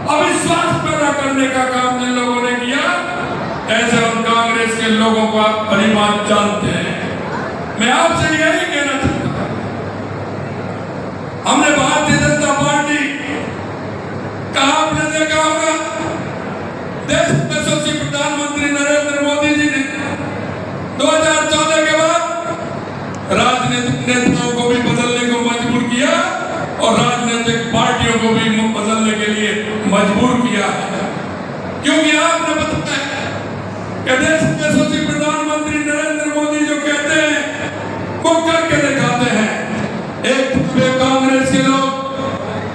अविश्वास पैदा करने का काम जिन लोगों ने किया, ऐसे हम कांग्रेस के लोगों को आप भलीभांति जानते हैं। मैं आपसे यही कहना चाहता हूं, हमने भारतीय जनता पार्टी का आपने देखा होगा, देश के यशस्वी प्रधानमंत्री नरेंद्र मोदी जी ने 2014 के बाद राजनीतिक नेताओं को भी बदलने को मजबूर किया और राजनीतिक पार्टियों को भी बदलने के लिए मजबूर किया है। क्योंकि आपने बताया कि देश के यशस्वी प्रधानमंत्री नरेंद्र मोदी जो कहते हैं वो करके दिखाते हैं। एक कांग्रेस के लोग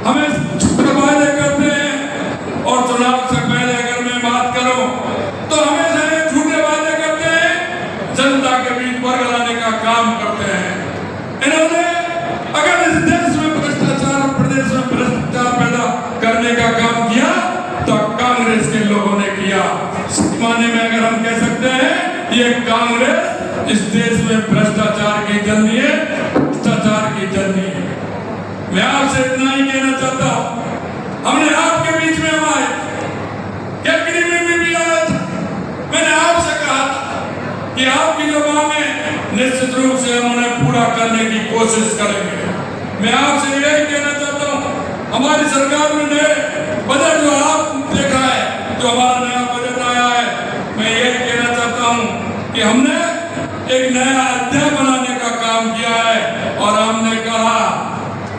हमें झूठे वादे करते हैं और चुनाव से पहले अगर मैं बात करूं तो हमेशा ये झूठे वादे करते हैं, जनता के बीच वर्ग लाने का काम करते हैं। इन्होंने अगर इस देश में भ्रष्टाचार और प्रदेश में भ्रष्टाचार पैदा करने का काम किया तो कांग्रेस के लोगों ने किया। माने में अगर हम कह सकते हैं ये कांग्रेस इस देश में भ्रष्टाचार की जननी है, भ्रष्टाचार की जननी है। मैं आपसे इतना ही कहना चाहता हूं, हमने आपके बीच में हम आए, कैकरी में भी आया था, मैंने आपसे कहा था कि आपकी जो मांगें निश्चित रूप से हम उन्हें पूरा करने की कोशिश करेंगे। मैं आपसे यही कहना चाहता हूं, हमारी सरकार में नए बजट जो आप देखा है, जो हमारा नया बजट आया है, मैं यही कहना चाहता हूं कि हमने एक नया अध्याय बनाने का काम किया है और हमने कहा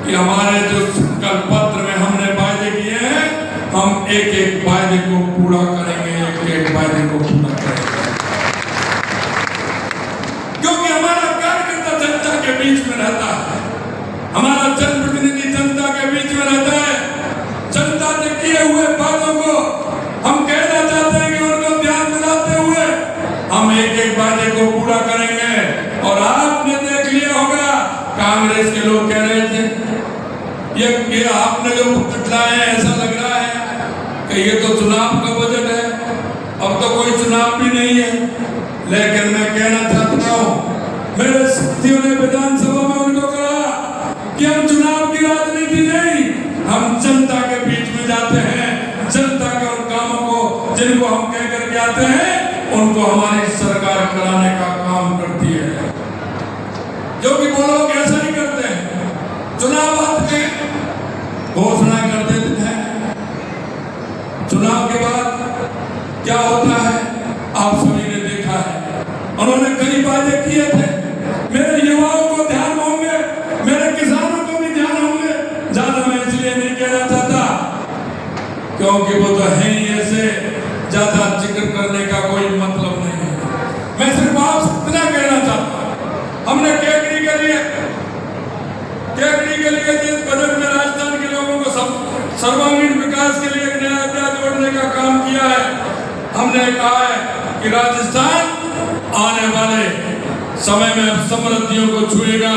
कि हमारे जो संकल्प पत्र में हमने वायदे किए हैं, हम एक एक वायदे को पूरा करेंगे, एक एक वायदे को पूरा करेंगे। क्योंकि हमारा कार्यकर्ता जनता के बीच में रहता है, हमारा जनप्रतिनिधि जनता के बीच में रहता है। जनता ने किए हुए वादों को हम कहना चाहते हैं कि उनको ध्यान दिलाते हुए हम एक एक वादे को पूरा करेंगे। और आपने देख लिया होगा, कांग्रेस के लोग कह रहे थे ये आपने जो बजट लाए हैं, ऐसा लग रहा है कि ये तो चुनाव का बजट है, अब तो कोई चुनाव भी नहीं है। लेकिन मैं कहना चाहता हूँ, मेरे साथियों ने विधानसभा में उनको कहा कि हम चुनाव की राजनीति नहीं, हम जनता के बीच में जाते हैं, जनता के उन कामों को जिनको हम कह करके आते हैं उनको हमारी सरकार कराने का काम करती है। जो कि वो लोग ऐसा ही करते हैं, चुनाव आते हैं, घोषणा कर देते हैं, चुनाव के बाद क्या होता है आप सभी ने देखा है। उन्होंने कई वादे किए थे, मेरे युवाओं को ध्यान होंगे, मेरे किसानों को भी ध्यान होंगे, ज्यादा मैं इसलिए नहीं कहना चाहता क्योंकि वो तो है ही ऐसे, ज्यादा जिक्र करने का कोई मतलब नहीं है। मैं सिर्फ आपसे इतना कहना चाहता हूं, हमने कैकरी के लिए जिस बजट में राजस्थान के लोगों को सर्वांगीण विकास के लिए एक नया अध्याय जोड़ने का काम किया है। हमने कहा है कि राजस्थान आने वाले समय में समृद्धियों को छुएगा,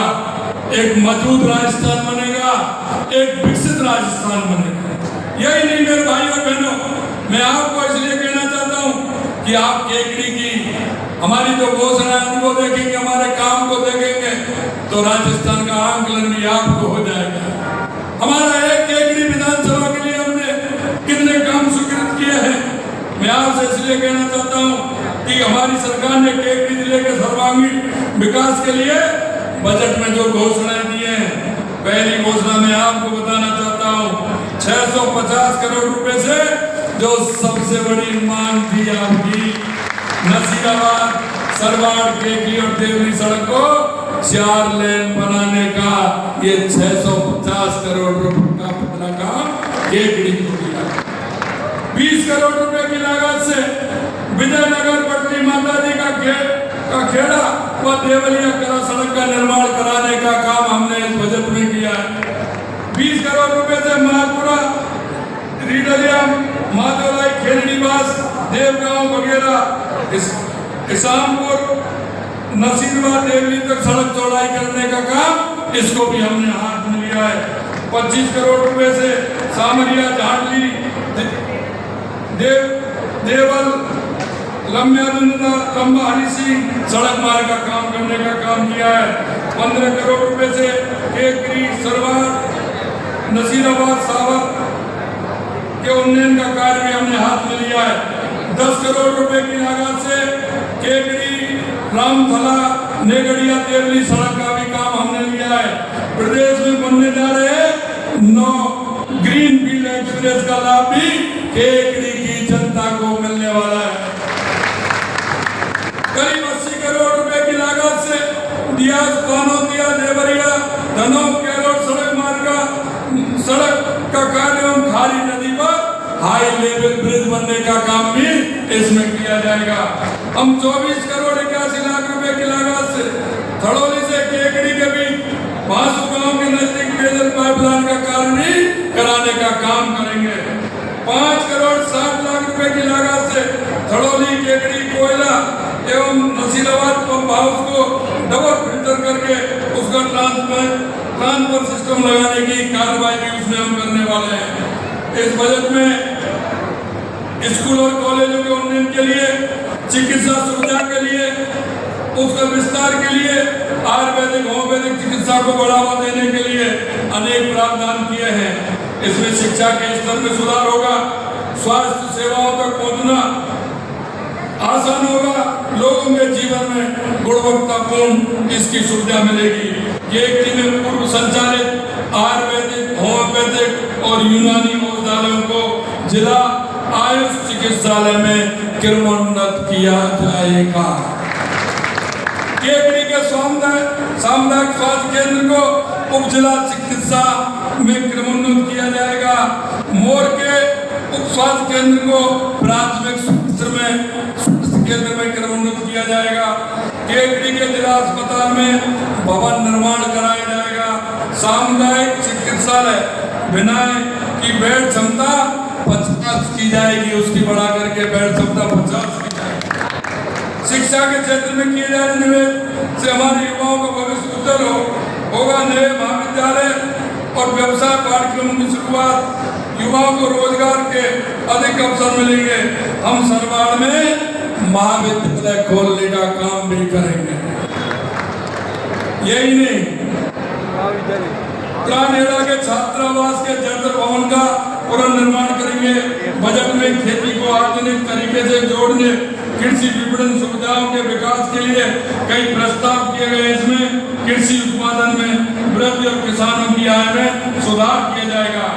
एक मजबूत राजस्थान बनेगा, एक विकसित राजस्थान बनेगा। यही नहीं मेरे भाई और बहनों, मैं आपको इसलिए कहना चाहता हूं कि आप कैकरी की हमारी जो घोषणा है उनको देखेंगे, हमारे काम को देखेंगे तो राजस्थान का आंकलन भी आपको हो जाएगा। हमारा एक कैकरी विधानसभा के लिए हमने कितने काम स्वीकृत किए हैं। मैं आपसे इसलिए कहना चाहता हूं कि हमारी सरकार ने कैकरी जिले के सर्वांगीण विकास के लिए बजट में जो घोषणाएं दी हैं, पहली घोषणा मैं आपको बताना चाहता हूं, 650 करोड़ रुपए से जो सबसे बड़ी मांग थी आपकी, नसीराबाद, सरवाड़, कैकरी और देवरी सड़क को 4 लेन बनाने का, ये 650 करोड़ रुपए का पहला काम कैकरी को दिया। 20 करोड़ रुपए की लागत से विजयनगर पटनी माता जी का खेड़ा व देवलिया कला सड़क का निर्माण कराने का काम हमने इस बजट में किया है। 20 करोड़ रुपए से महापुरा, रीडलिया, माधोलाई, खेलनीवास, देवगांव वगैरह इस्लामपुर, नसीरबाद, देवली तक सड़क चौड़ाई करने का काम, इसको भी हमने हाथ में लिया है। 25 करोड़ रुपए से सामरिया, झाड़ली, देवल, लंबा हरी सिंह सड़क मार्ग का काम करने का काम किया है। 15 करोड़ रुपए से कैकरी, सरवाड़, नसीराबाद, सावर के उन्नयन का कार्य भी हमने हाथ में लिया है। 10 करोड़ रुपए की लागत से केकड़ी रामथला नेगड़िया देवली सड़क का भी काम हमने लिया है। प्रदेश में बनने जा रहे 9 ग्रीन फील्ड एक्सप्रेस का लाभ भी केकड़ी की जनता को मिलने वाला है। करीब 80 करोड़ रुपए की लागत से दियास बानोतिया देवरिया धनोव कैरोट सड़क का कार्य एवं खारी नदी पर हाई लेवल ब्रिज बनने का काम भी इसमें किया जाएगा। हम 24 करोड़ 81 लाख रुपए की लागत से थड़ौली से केकड़ी के बीच बासु गांव के नजदीक पेयजल पाइपलाइन का कार्य भी कराने का काम करेंगे। 5 करोड़ 60 लाख रुपए की लागत से थड़ौली केकड़ी कोयला एवं नसीराबाद पंप हाउस को डबल फिल्टर करके उसका ट्रांसफर सिस्टम लगाने की कार्रवाई भी उसमें हम करने वाले हैं। इस बजट में स्कूल और कॉलेजों के उन्नयन के लिए, चिकित्सा सुविधा के लिए, उसका विस्तार के लिए, आयुर्वेदिक होम्योपैथिक चिकित्सा को बढ़ावा देने के लिए अनेक प्रावधान किए हैं। इसमें शिक्षा के स्तर में सुधार होगा, स्वास्थ्य सेवाओं तक पहुंचना आसान होगा, लोगों के जीवन में गुणवत्तापूर्ण इसकी सुविधा मिलेगी। केकड़ी में पूर्व संचालित आयुर्वेदिक, होम्योपैथिक और यूनानी औषधालयों को जिला आयुष चिकित्सालय में क्रमोन्नत किया जाएगा। केकड़ी के सामुदायिक स्वास्थ्य केंद्र को उप जिला चिकित्सा में क्रमोन्नत किया जाएगा। मोर के उप स्वास्थ्य केंद्र को प्राथमिक स्वास्थ्य केंद्र में क्रमोन्नत किया जाएगा। केकड़ी के जिला अस्पताल में भवन निर्माण कराया जाएगा। सामुदायिक चिकित्सालय बिनाए की बेड क्षमता 50 की जाएगी, उसकी बढ़ा करके बेड क्षमता 50 की जाएगी। शिक्षा के क्षेत्र में किए जा रहे निवेश से हमारे युवाओं का भविष्य उज्जवल होगा। नए महाविद्यालय और व्यवसाय पाठ्यक्रमों की शुरुआत, युवाओं को रोजगार के अधिक अवसर मिलेंगे। हम सरवाड़ में महाविद्यालय खोलने का काम भी करेंगे। यही नहीं, प्राणेड़ा के छात्रावास के जर्जर भवन का पुनर्निर्माण करेंगे। बजट में खेती को आधुनिक तरीके से जोड़ने, कृषि विपणन सुविधाओं के विकास के लिए कई प्रस्ताव किए गए। इसमें कृषि उत्पादन में वृद्धि और किसानों की आय में सुधार किया जाएगा।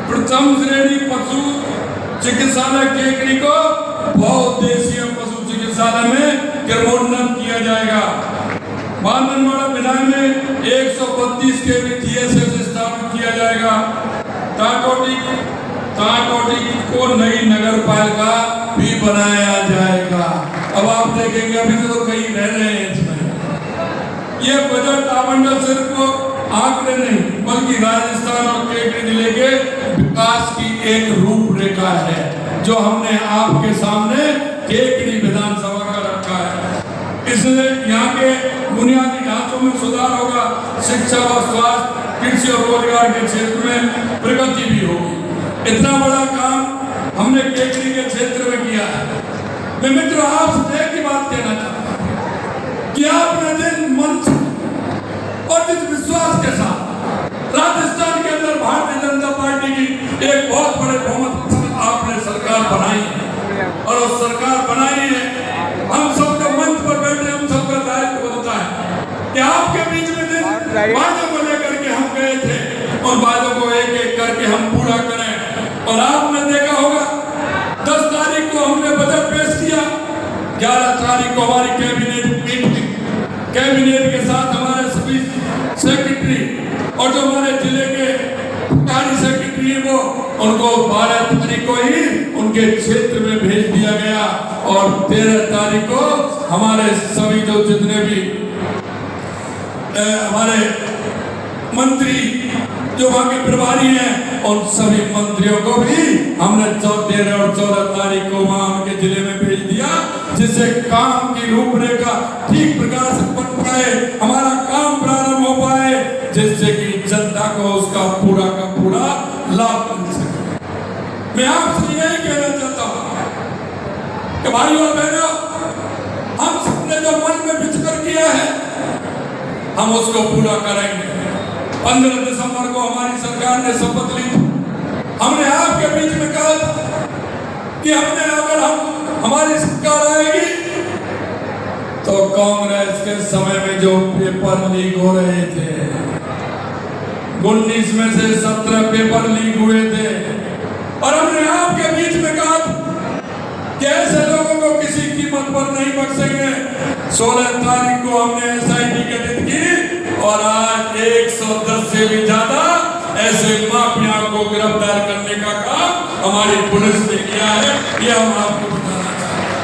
प्रथम श्रेणी पशु चिकित्सालय केकड़ी को बहुउद्देशीय पशु चिकित्सालय में क्रमोन्नत किया जाएगा। बांधनवाड़ा बिनाई में 132 केवी जीएसएस स्थापित किया जाएगा। टाटोटी को नई नगर पालिका भी बनाया जाएगा। अब आप देखेंगे अभी तो कई रह रहे हैं इसमें। ये बजट आवंटन सिर्फ आंकड़े नहीं बल्कि राजस्थान और केकड़ी जिले के विकास की एक रूपरेखा है, जो हमने आपके सामने केकड़ी विधानसभा का रखा है। इससे यहाँ के बुनियादी ढांचों में सुधार होगा, शिक्षा व स्वास्थ्य, कृषि और रोजगार के क्षेत्र में प्रगति भी होगी। इतना बड़ा काम हमने केकड़ी के क्षेत्र में किया है। मैं मित्रों आपसे एक ही बात कहना चाहता हूँ कि आपने जिन मंच और जिस विश्वास के साथ राजस्थान के अंदर भारतीय जनता पार्टी की एक बहुत बड़े बहुमत आपने सरकार बनाई है, और उस सरकार बनाई है, हम सबका मंच पर बैठे हम सबका दायित्व बनता है कि आपके बीच में जिन वादों को लेकर के हम गए थे उन वादों को एक एक करके हम पूरा करें। और आपने देखा होगा 10 तारीख को हमने बजट पेश किया, 11 तारीख को हमारी कैबिनेट मीटिंग, कैबिनेट के साथ हमारे सभी सेक्रेटरी और जो हमारे जिले के कार्य सेक्रेटरी है वो उनको 12 तारीख को ही उनके क्षेत्र में भेज दिया गया। और 13 तारीख को हमारे सभी जो जितने भी हमारे मंत्री जो वहाँ के प्रभारी हैं उन सभी मंत्रियों को भी हमने 13 और 14 तारीख को वहाँ उनके जिले में भेज दिया, जिससे काम की रूपरेखा ठीक प्रकार से बन पाए, हमारा काम प्रारंभ हो पाए, जिससे कि जनता को उसका पूरा का पूरा लाभ मिल सके। मैं आपसे यही कहना चाहता हूँ कि भाइयों और बहनों, हम सबने जो मन में विचार किया है हम उसको पूरा करेंगे। 15 दिसंबर को हमारी सरकार ने शपथ ली, हमने आपके बीच में कहा कि अगर हमारी सरकार आएगी तो कांग्रेस के समय में जो पेपर लीक हो रहे थे, 19 में से 17 पेपर लीक हुए थे, और हमने आपके बीच में कहा कि ऐसे लोगों को किसी कीमत पर नहीं बख्शेंगे। 16 तारीख को हमने SIT गठित की और आज 110 से भी ज्यादा ऐसे माफिया को गिरफ्तार करने का काम हमारी पुलिस ने किया है। ये हम आपको बताना चाहते हैं।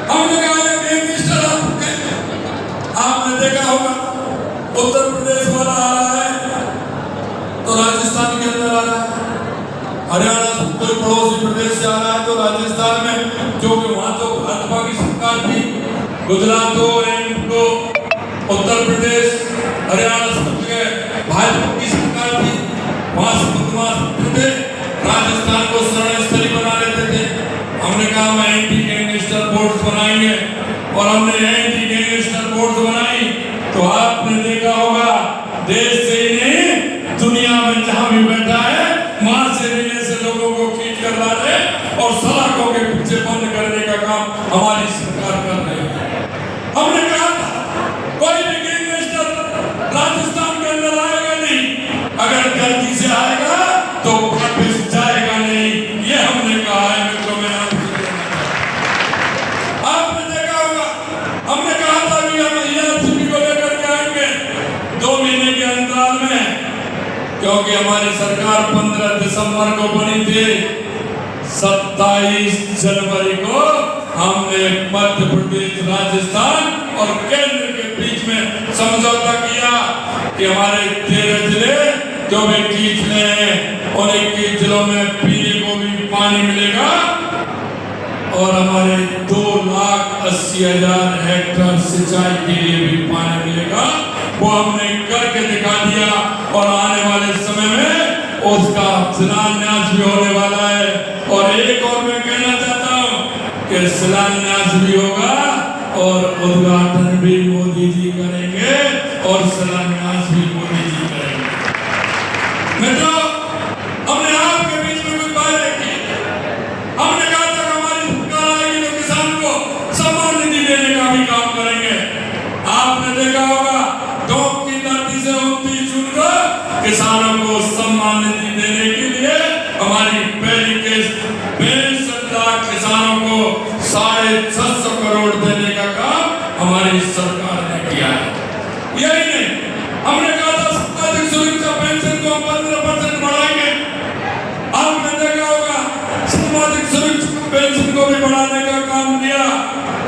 हमने कहा गैंगस्टर आपने देखा होगा, उत्तर प्रदेश वाला आ रहा है तो राजस्थान के अंदर आ रहा है, हरियाणा कोई पड़ोसी प्रदेश से आ रहा है तो राजस्थान में, जो कि वहां तो भाजपा की सरकार थी, गुजरात हो, उत्तर प्रदेश, हरियाणा भाजपा की सरकार थी, वहां से बदमाश थे, राजस्थान को शरण स्थली बना लेते थे। हमने कहा हम एंटी गैंगस्टर फोर्स बनाएंगे और हमने एंटी गैंगस्टर फोर्स बनाई तो आपने देखा होगा देश से ही नहीं दुनिया में जहां भी बैठा है वहां से रेले से लोगों को खींच कर ला रहे और सलाखों के पीछे बंद करने का काम हमारी सरकार कर रही है। हमने कहा था कोई भी गैंगस्टर राजस्थान के अंदर आएगा नहीं, अगर गलती से आएगा तो वापस जाएगा नहीं, ये हमने कहा है। आपने देखा होगा हमने कहा था कि हम ERCP को लेकर के आएंगे 2 महीने के अंतराल में, क्योंकि हमारी सरकार 15 दिसंबर को बनी थी, 27 जनवरी को हमने मध्य प्रदेश, राजस्थान और केंद्र के बीच में समझौता किया कि हमारे 13 जिले जो भी कीचले हैं और 21 जिलों में पीने को भी पानी मिलेगा और हमारे 2,80,000 हेक्टेयर सिंचाई के लिए भी पानी मिलेगा। वो हमने करके दिखा दिया और आने वाले समय में उसका शिलान्यास भी होने वाला है। और एक और मैं कहना चाहता हूँ कि शिलान्यास भी होगा और उद्घाटन भी मोदी जी करेंगे और शिलान्यास भी मोदी जी करेंगे। मित्रों, हमने आपके बीच में कुछ वायदे किए। हमने कहा था हमारी सरकार आएगी तो किसान को सम्मान निधि देने का भी काम करेंगे। आपने देखा होगा टॉप की धरती से 29 जून को किसानों को सम्मान निधि देने के लिए हमारी पहली किस्त 62 लाख किसानों को 650 करोड़ देने का काम हमारी सरकार ने किया है। यही नहीं, हमने कहा था सामाजिक सुरक्षा पेंशन को 15% बढ़ाएंगे। आपने देखा होगा सामाजिक सुरक्षा पेंशन को भी बढ़ाने का काम किया।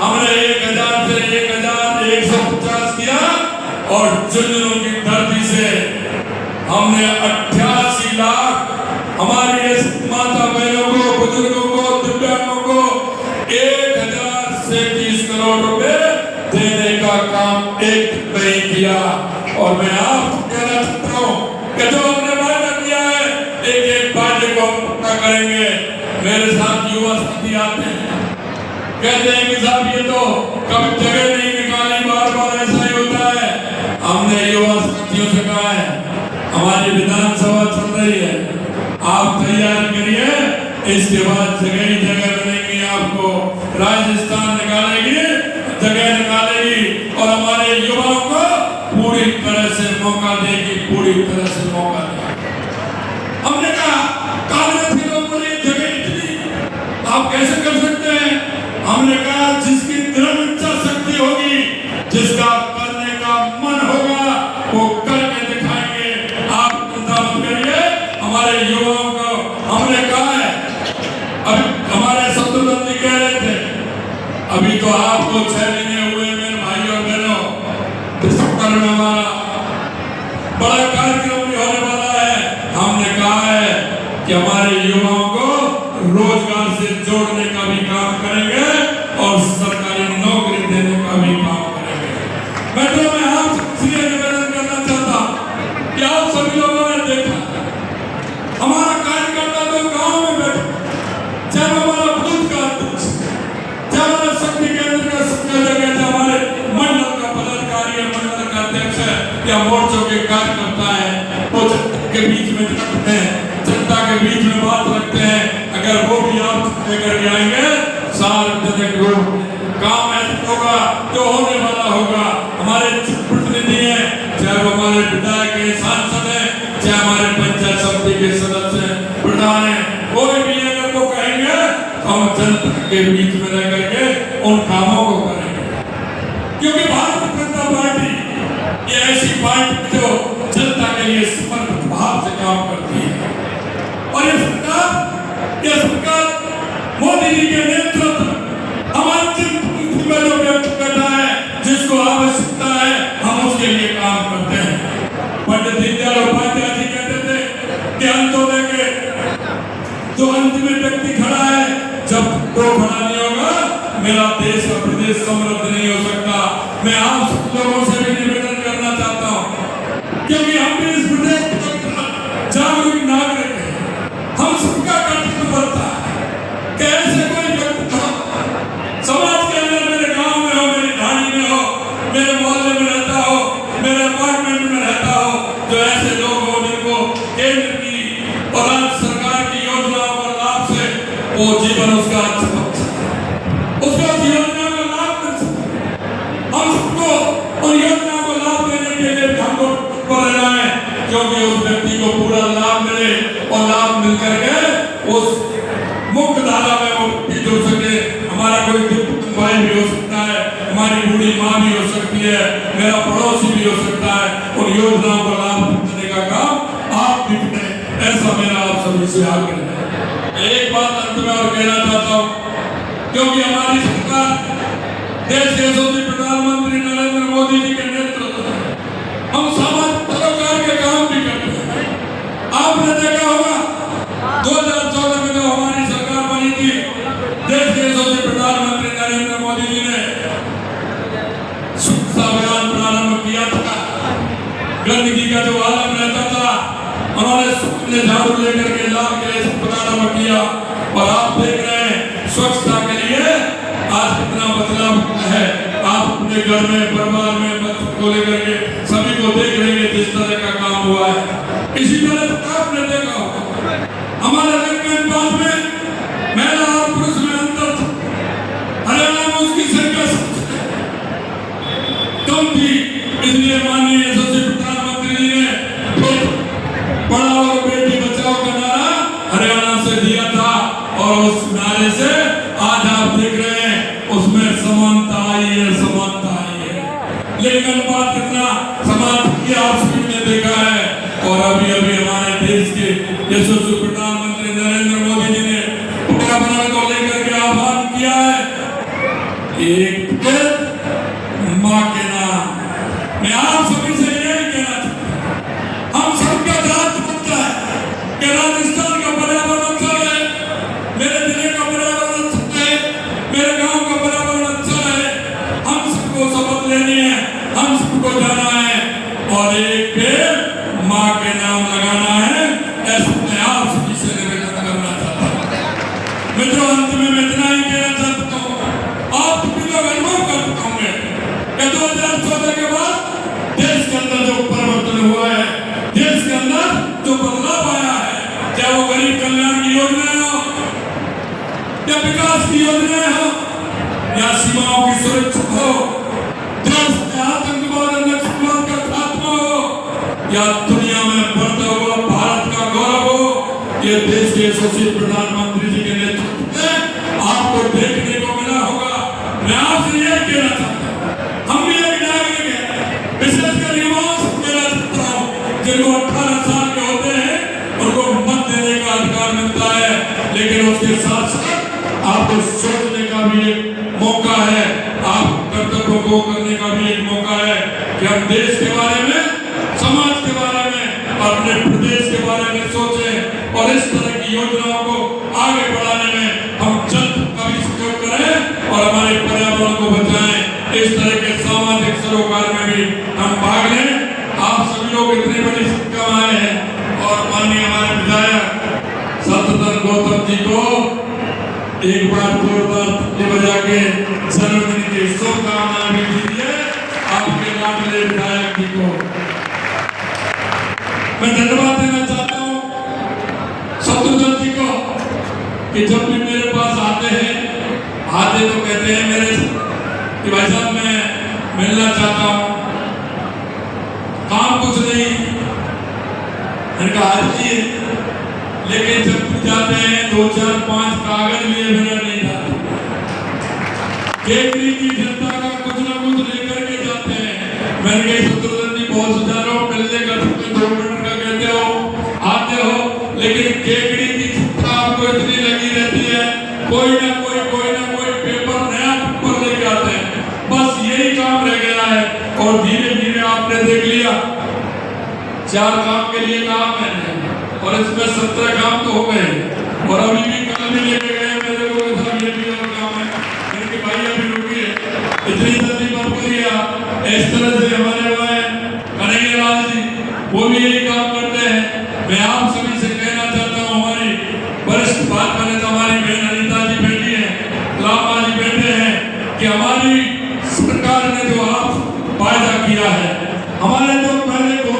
हमने 1000 से 1150 किया और झुंझुनू की धरती से हमने 88 लाख हमारी माता बहनों को, बुजुर्गों को, दिव्यांगों को 1030 करोड़ रुपए देने का काम एक नहीं किया। और मैं आपको कहना चाहता हूँ कि जो हमने वादा किया है एक वादे को हम पूरा करेंगे। मेरे साथ युवा साथी आते हैं, कहते हैं कि साहब ये तो कभी जगह नहीं निकाली, बार बार ऐसा ही होता है। हमने युवा साथियों से कहा है हमारी विधानसभा चल रही है, आप तैयार करिए, इसके बाद जगह ही जगह मिलेंगी आपको, राजस्थान निकालेगी, जगह निकालेगी और हमारे युवाओं को पूरी तरह से मौका देगी, पूरी तरह से मौका देगी। हमने कहा कांग्रेस के लोगों ने जगह इतनी आप कैसे कर सकते हैं? हमने कहा जिसकी दृढ़ इच्छा शक्ति होगी, जिसका करने का मन होगा, वो करके दिखाएंगे। आप चिंता मत करिए, हमारे युवाओं को हमने कहा है। अभी हमारे शत्रुघ्न जी कह रहे थे अभी तो आपको 6 महीने हुए मेरे भाई और बहनों, दिसंबर में हमारा बड़ा कार्यक्रम भी होने वाला है। हमने कहा है कि हमारे युवाओं को रोजगार से जोड़ने का भी काम करेंगे और सरकारी नौकरी देने का भी काम करेंगे। मैं आपसे निवेदन करना चाहता हूं कि आप सभी लोगों ने देखा हमारा कार्यकर्ता तो गांव में बैठे, जब हमारा बूथ का अध्यक्ष, जब हमारा शक्ति केंद्र का जगह, जब हमारे मंडल का पदाधिकारी है, मंडल का अध्यक्ष है या मोर्चों के कार्यकर्ता है, वो जनता के बीच में रखते हैं, जनता के बीच में बात रखते हैं। अगर वो भी आप कोई भी अगर वो कहेंगे तो हम जनता के बीच में रह करके उन कामों को करेंगे, क्योंकि भारतीय जनता पार्टी ये ऐसी पार्टी जो जनता के लिए समर्पित भाव से काम करती है। और ये सरकार मोदी जी के नेतृत्व में हमारे चिंतन में जो व्यक्त करना है, जिसको आवश्यकता है, हम उसके लिए काम करते हैं। पंडित दीनदयाल उपाध्याय जी कहते थे कि अंत्योदय के जो अंतिम व्यक्ति खड़ा है, जब वो खड़ा नहीं होगा मेरा देश और प्रदेश समृद्ध नहीं हो सकता। मैं आप सब लोगों से भी निवेदन करना चाहता हूँ, क्योंकि हम भी इस प्रदेश के जागरूक नागरिक हैं, हम सबका कर्तव्य बनता है कि ऐसे कोई व्यक्ति समाज के अंदर, मेरे गांव में हो, मेरी ढाणी में हो, मेरे मोहल्ले में रहता हो, मेरे अपार्टमेंट में रहता हो, जो ऐसे लोग हो जिनको केंद्र की और राज्य सरकार की योजनाओं का लाभ से वो जीवन उसका अच्छा उसका योजना का लाभ मिल सके। हम सबको उन योजना को लाभ देने के लिए हमको रहना है, क्योंकि उस व्यक्ति को पूरा लाभ मिले और लाभ मिल करके उस मुख्य धारा में वो जुड़ सके। हमारा कोई भाई भी हो सकता है, हमारी बूढ़ी माँ भी हो सकती है, मेरा पड़ोसी भी हो सकता है, उन योजनाओं का लाभ देने का काम आप भी करें, ऐसा मेरा आप सभी से आग्रह है। एक बात अंत में और कहना चाहता हूँ, क्योंकि हमारी सरकार देश के यशस्वी प्रधानमंत्री नरेंद्र मोदी जी के नेतृत्व में हम सामाजिक सरोकार के काम भी करते हैं। आपने देखा होगा 2014 में जो हमारी सरकार बनी थी, देश के यशस्वी प्रधानमंत्री नरेंद्र मोदी जी ने स्वच्छता अभियान प्रारंभ किया था। गंदगी का जो आलम रहता था, उन्होंने झाड़ू लेकर के लाभ के लिए प्रारंभ किया। और आप देख रहे हैं स्वच्छता के लिए आज कितना बदलाव है। आप अपने घर में, परिवार में बच्चों को लेकर के सभी को देख रहे हैं जिस तरह का काम हुआ है। इसी तरह आपने देखा होगा हमारे पास में महिला और पुरुष में अंतर था। हरियाणा में उसकी संख्या कम थी, इसलिए माननीय यशस्वी प्रधानमंत्री जी ने पढ़ाओ और बेटी बचाओ का नारा हरियाणा से दिया था, और उस नारे से आज आप देख रहे हैं उसमें समानता आई है, समानता आई है। लेकिन अनुपात कितना समान किया आप सभी ने देखा है। और अभी अभी हमारे देश के यशस्वी प्रधानमंत्री नरेंद्र मोदी जी ने पर्यावरण को लेकर के आह्वान किया है, एक माँ के नाम। मैं आप सभी से यही कहना चाहता हूँ, हम सबका दायित्व बनता है कि राजस्थान का पर्यावरण अच्छा रहे, मेरे जिले का पर्यावरण अच्छा रहे, मेरे गांव का पर्यावरण अच्छा रहे। हम सबको शपथ लेनी है, हम सबको जाना है और एक पेड़ माँ के नाम लगाना है। ऐसे मैं आप सभी से निवेदन करना चाहता हूँ। मित्रों, अंत में मैं इतना ही कहना चाहता हूँ, आप सभी लोग अनुभव कर चुके होंगे कि 2014 के बाद देश के अंदर जो परिवर्तन हुआ है, देश के अंदर जो बदलाव आया है, चाहे वो गरीब कल्याण की योजनाएं हो या विकास की योजनाएं हो या सीमाओं की सुरक्षा हो, देश में आतंकवाद और नक्सलवाद का खात्मा हो या दुनिया में बढ़ता हुआ भारत का गौरव हो, ये देश के यशस्वी प्रधानमंत्री जी के नेतृत्व में आपको देखने को मिला होगा। मैं आपसे यह कहना चाहता हूँ, हम भी एक नागरिक हैं, विशेषकर युवाओं से कहना चाहता हूँ जिनको 18 साल के होते हैं उनको मत देने का अधिकार मिलता है, लेकिन उसके साथ साथ आपको सोचने का भी एक मौका है, आप कर्तव्यों को करने का भी एक मौका है कि हम देश के बारे में, समाज के बारे में, अपने प्रदेश के बारे में सोचें और इस तरह की योजनाओं को आगे बढ़ाने में हम जनता का भी सहयोग करें और हमारे पर्यावरण को बचाएं। इस तरह के सामाजिक सरोकार में भी हम भाग लें। आप सभी लोग इतनी बड़ी संख्या में आए हैं और माननीय हमारे विधायक सत्यधन गौतम जी को एक बार जोरदार ताली बजा के जन्मदिन की शुभकामनाएं भी दीजिए आपके लाडले विधायक जी को। मैं धन्यवाद देना चाहता हूँ सत्यधन जी को कि जब भी मेरे पास आते तो कहते हैं मेरे कि भाई साहब मैं मिलना चाहता हूँ, काम कुछ नहीं, मैंने कहा आइए, लेकिन जब जाते हैं केकड़ी की जनता का कुछ ना कुछ लेकर के जाते हैं। मैंने कही शत्रुघ्न जी बहुत सुधारो, मिलने का 2 मिनट का कहते हो, आते हो, लेकिन केकड़ी की चिंता आपको इतनी लगी रहती है, कोई ना कोई पेपर नया पेपर लेके आते हैं, बस यही काम रह गया है। और धीरे धीरे आपने देख लिया 4 काम के लिए कहा मैंने, और इसमें 17 काम तो हो गए, और अभी भी कल भी लेके गए मेरे को, ये भी और काम है। मेरे भाई अभी रुकिए, इतनी जल्दी मत करिए। इस तरह से हमारे भाई कन्हैया लाल जी वो भी यही काम करते हैं। मैं आप सभी से कहना चाहता हूँ, हमारी वरिष्ठ भाजपा नेता हमारी बहन अनिता जी बैठी है, लामा जी बैठे हैं, कि हमारी सरकार ने जो आप वायदा किया है, हमारे जो पहले को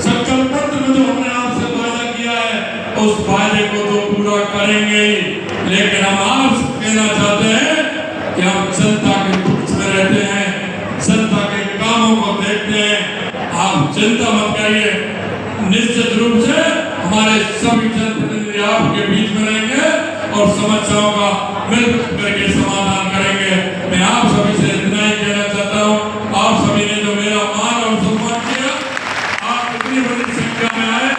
संकल्प पत्र में जो हमने आपसे वायदा किया है, उस वायदे को तो पूरा करेंगे। लेकिन हम आपसे कहना चाहते हैं कि हम जनता के बीच में रहते हैं, जनता के कामों को देखते हैं। आप चिंता मत करिए, निश्चित रूप से हमारे सभी जनप्रतिनिधि आपके बीच में रहेंगे और समस्याओं का मिलकर करके समाधान करेंगे। मैं आप सभी से इतना ही कहना चाहता हूँ, आप सभी ने जो मेरा मान और सम्मान किया, आप इतनी बड़ी संख्या में आए,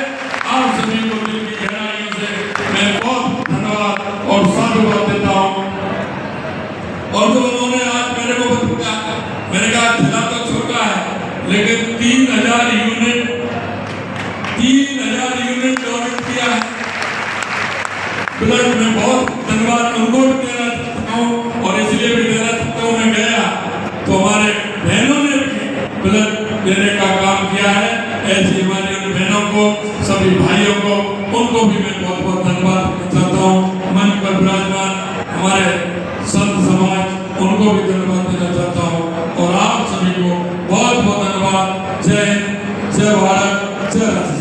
आप सभी को दिल की गहराइयों से मैं बहुत धन्यवाद और साधुवाद देता हूँ। और जो उन्होंने आज मेरे को बताया, मैंने कहा जिला तो छोटा है, लेकिन 3000 यूनिट डोनेट किया है ब्लड में। बहुत धन्यवाद उनको भी देना चाहता हूँ, और इसलिए भी देना चाहता हूँ, मैं गया तो हमारे बहनों ने भी ब्लड देने का काम किया है। ऐसी हमारी उन बहनों को, सभी भाइयों को, उनको भी मैं बहुत बहुत धन्यवाद चाहता हूँ। मंच पर विराजमान हमारे संत समाज, उनको भी धन्यवाद देना चाहता हूँ, और आप सभी को बहुत बहुत धन्यवाद। जय हिंद, जय भारत, जय राष्ट्र।